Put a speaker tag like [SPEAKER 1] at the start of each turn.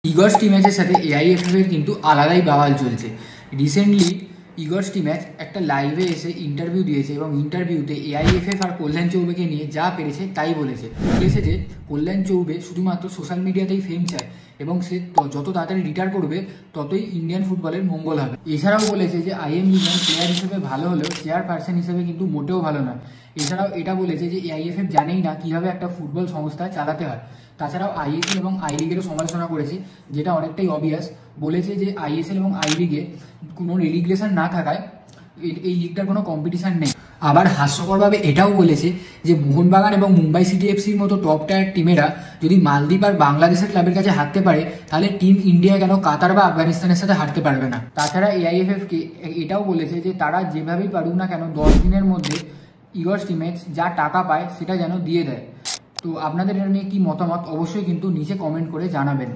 [SPEAKER 1] Igor স্টিম্যাচের সাথে AIFF এর কিন্তু আলাদাই বাওয়াল চলছে। রিসেন্টলি ইগর স্টিম্যাচ একটা লাইভে এসে ইন্টারভিউ দিয়েছে এবং ইন্টারভিউতে এআইএফএফ আর কল্যাণ চৌবেকে নিয়ে যা পেরেছে তাই বলেছে যে কল্যাণ চৌবে শুধুমাত্র সোশ্যাল মিডিয়াতেই ফেম চায় এবং সে যত তাড়াতাড়ি রিটায়ার করবে ততই ইন্ডিয়ান ফুটবলের মঙ্গল হবে। এছাড়াও বলেছে যে আইএম বিজন প্লেয়ার হিসেবে ভালো হলেও চেয়ারপারসন হিসেবে কিন্তু মোটেও ভালো নয়। এছাড়াও এটা বলেছে যে এআইএফএফ জানেই না কিভাবে একটা ফুটবল সংস্থা চালাতে হয়। তাছাড়াও আইএসএল এবং আই লিগেরও সমালোচনা করেছে, যেটা অনেকটাই অবভিয়াস। বলেছে যে আইএসএল এবং আই লিগে কোনো রেলিগ্রেশন না থাকায় এই লিগটার কোনো কম্পিটিশন নেই। আবার হাস্যকরভাবে এটাও বলেছে যে মোহনবাগান এবং মুম্বাই সিটি এফসির মতো টপ টায়ার টিমেরা যদি মালদ্বীপ আর বাংলাদেশের ক্লাবের কাছে হারতে পারে, তাহলে টিম ইন্ডিয়া কেন কাতার বা আফগানিস্তানের সাথে হারতে পারবে না। তাছাড়া এআইএফএফকে এটাও বলেছে যে তারা যেভাবেই পারুক না কেন 10 দিনের মধ্যে ইগর স্টিম্যাচ যা টাকা পায় সেটা যেন দিয়ে দেয়। তো আপনাদের এটা নিয়ে কি মতামত অবশ্যই কিন্তু নিচে কমেন্ট করে জানাবেন।